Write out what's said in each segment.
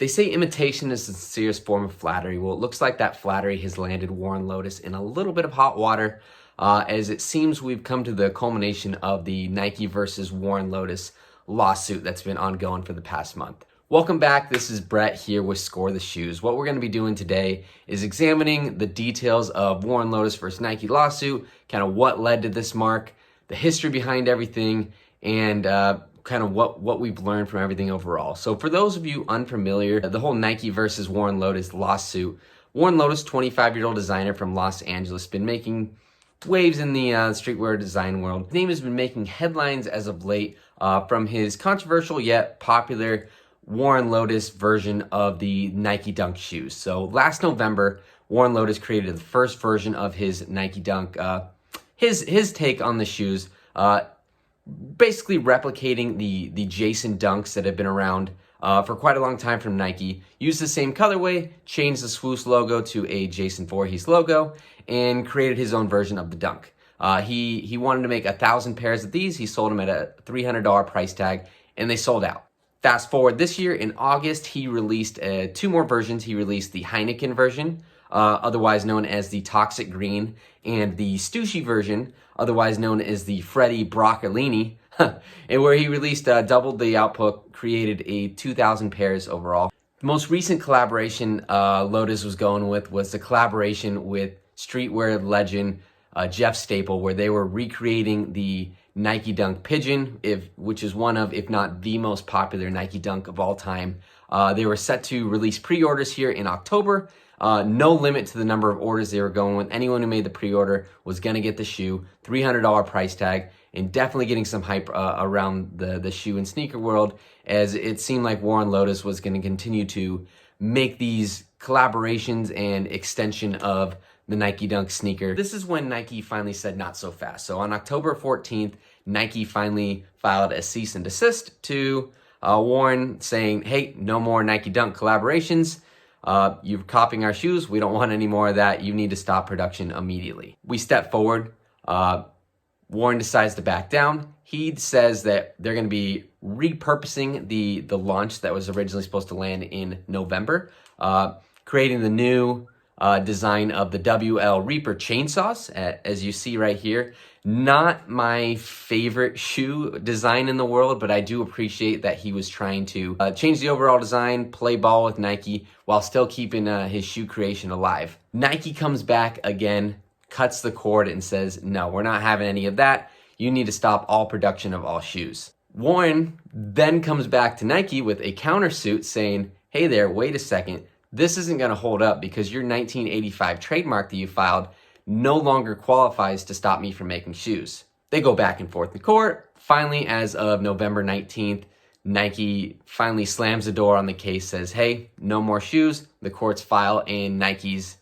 They say imitation is the sincerest form of flattery. Well, it looks like that flattery has landed Warren Lotas in a little bit of hot water, as it seems we've come to the culmination of the Nike versus Warren Lotas lawsuit that's been ongoing for the past month. Welcome back. This is Brett here with Score the Shoes. What we're going to be doing today is examining the details of Warren Lotas versus Nike lawsuit, kind of what led to this mark, the history behind everything, and kind of what we've learned from everything overall. So for those of you unfamiliar, the whole Nike versus Warren Lotas lawsuit, Warren Lotas, 25-year-old designer from Los Angeles, been making waves in the streetwear design world. His name has been making headlines as of late from his controversial yet popular Warren Lotas version of the Nike Dunk shoes. So last November, Warren Lotas created the first version of his Nike Dunk, his take on the shoes, basically replicating the Jason Dunks that have been around for quite a long time from Nike. Used the same colorway, changed the swoosh logo to a Jason Voorhees logo, and created his own version of the Dunk. He wanted to make 1,000 pairs of these. He sold them at a $300 price tag, and they sold out. Fast forward this year, in August, he released two more versions. He released the Heineken version, otherwise known as the Toxic Green, and the Stushy version, otherwise known as the Freddy Broccolini, and where he released doubled the output, created a 2,000 pairs overall. The most recent collaboration Lotas was going with was the collaboration with streetwear legend Jeff Staple, where they were recreating the Nike Dunk Pigeon, which is one of, if not the most popular Nike Dunk of all time. They were set to release pre-orders here in October. No limit to the number of orders they were going with. Anyone who made the pre-order was going to get the shoe, $300 price tag, and definitely getting some hype around the shoe and sneaker world, as it seemed like Warren Lotas was going to continue to make these collaborations and extension of the Nike Dunk sneaker. This is when Nike finally said not so fast. So on October 14th, Nike finally filed a cease and desist to Warren, saying, hey, no more Nike Dunk collaborations. You're copying our shoes. We don't want any more of that. You need to stop production immediately. We step forward. Warren decides to back down. He says that they're going to be repurposing the launch that was originally supposed to land in November, creating the new design of the WL Reaper chainsaws, as you see right here. Not my favorite shoe design in the world, but I do appreciate that he was trying to change the overall design, play ball with Nike, while still keeping his shoe creation alive. Nike comes back again, cuts the cord, and says, no, we're not having any of that. You need to stop all production of all shoes. Warren then comes back to Nike with a countersuit saying, hey there, wait a second. This isn't going to hold up because your 1985 trademark that you filed no longer qualifies to stop me from making shoes. They go back and forth in court. Finally, as of November 19th, Nike finally slams the door on the case, says, hey, no more shoes. The courts file in Nike's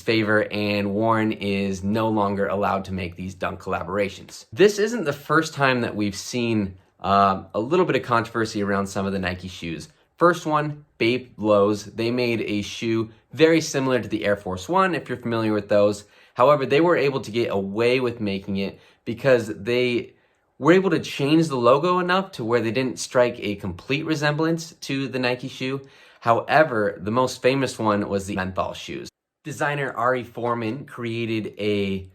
favor, and Warren is no longer allowed to make these Dunk collaborations. This isn't the first time that we've seen a little bit of controversy around some of the Nike shoes. First one, Bape Lows. They made a shoe very similar to the Air Force One, if you're familiar with those. However, they were able to get away with making it because they were able to change the logo enough to where they didn't strike a complete resemblance to the Nike shoe. However, the most famous one was the menthol shoes. Designer Ari Foreman created a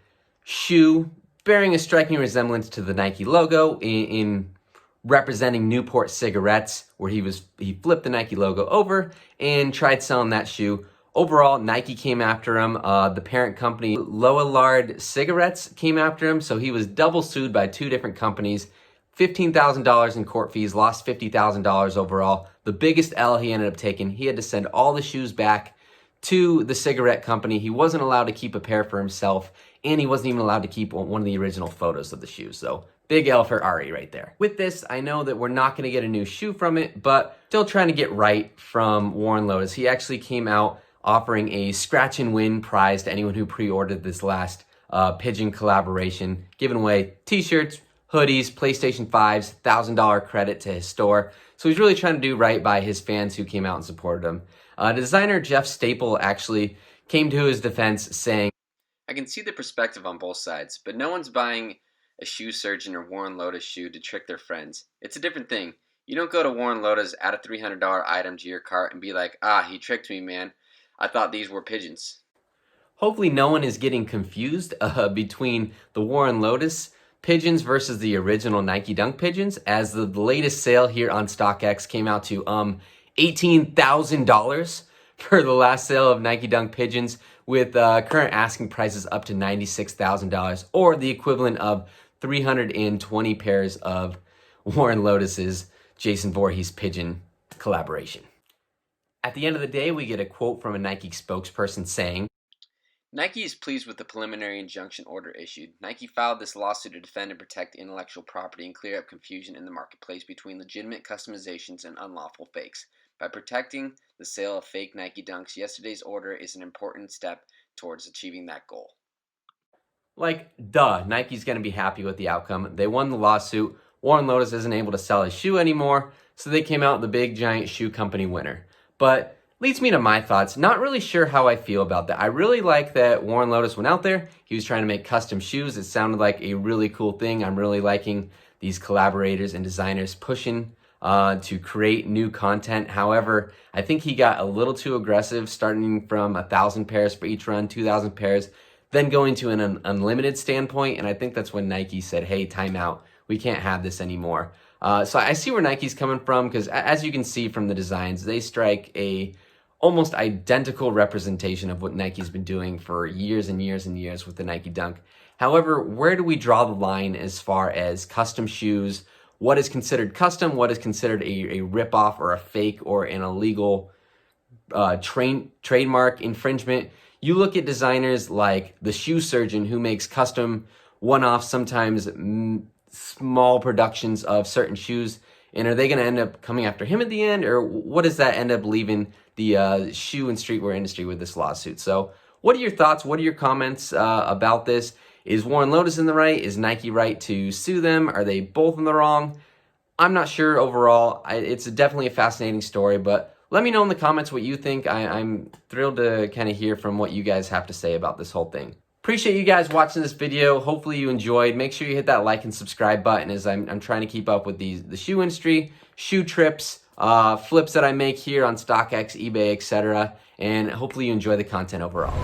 shoe bearing a striking resemblance to the Nike logo in representing Newport cigarettes, where he flipped the Nike logo over and tried selling that shoe. Overall, Nike came after him. The parent company, Lorillard Cigarettes, came after him, so he was double sued by two different companies. $15,000 in court fees, lost $50,000 overall. The biggest L he ended up taking, he had to send all the shoes back to the cigarette company. He wasn't allowed to keep a pair for himself, and he wasn't even allowed to keep one of the original photos of the shoes. So big L for Ari right there. With this, I know that we're not going to get a new shoe from it, but still trying to get right from Warren Lotas. He actually came out offering a scratch and win prize to anyone who pre-ordered this last Pigeon collaboration, giving away t-shirts, hoodies, PlayStation 5s, $1,000 credit to his store. So he's really trying to do right by his fans who came out and supported him. Designer Jeff Staple actually came to his defense saying, I can see the perspective on both sides, but no one's buying a shoe surgeon or Warren Lotas shoe to trick their friends. It's a different thing. You don't go to Warren Lotas, add a $300 item to your cart, and be like, ah, he tricked me, man. I thought these were pigeons. Hopefully no one is getting confused between the Warren Lotas pigeons versus the original Nike Dunk pigeons, as the latest sale here on StockX came out to $18,000 for the last sale of Nike Dunk pigeons, with current asking prices up to $96,000, or the equivalent of 320 pairs of Warren Lotas's Jason Voorhees pigeon collaboration. At the end of the day, we get a quote from a Nike spokesperson saying, Nike is pleased with the preliminary injunction order issued. Nike filed this lawsuit to defend and protect intellectual property and clear up confusion in the marketplace between legitimate customizations and unlawful fakes. By protecting the sale of fake Nike Dunks, yesterday's order is an important step towards achieving that goal. Like, duh, Nike's going to be happy with the outcome. They won the lawsuit. Warren Lotas isn't able to sell his shoe anymore, so they came out the big giant shoe company winner. But leads me to my thoughts. Not really sure how I feel about that. I really like that Warren Lotas went out there. He was trying to make custom shoes. It sounded like a really cool thing. I'm really liking these collaborators and designers pushing to create new content. However, I think he got a little too aggressive, starting from 1,000 pairs for each run, 2,000 pairs, then going to an unlimited standpoint. And I think that's when Nike said, hey, time out. We can't have this anymore. So I see where Nike's coming from, because as you can see from the designs, they strike a almost identical representation of what Nike's been doing for years and years and years with the Nike Dunk. However, where do we draw the line as far as custom shoes? What is considered custom? What is considered a ripoff or a fake or an illegal trademark infringement? You look at designers like the Shoe Surgeon, who makes custom one-off, sometimes small productions of certain shoes. And are they going to end up coming after him at the end? Or what does that end up leaving the shoe and streetwear industry with this lawsuit? So what are your thoughts? What are your comments about this? Is Warren Lotas in the right? Is Nike right to sue them? Are they both in the wrong? I'm not sure overall. It's definitely a fascinating story, but let me know in the comments what you think. I'm thrilled to kind of hear from what you guys have to say about this whole thing. Appreciate you guys watching this video. Hopefully you enjoyed. Make sure you hit that like and subscribe button, as I'm trying to keep up with the shoe industry, shoe trips, flips that I make here on StockX, eBay, etc. And hopefully you enjoy the content overall.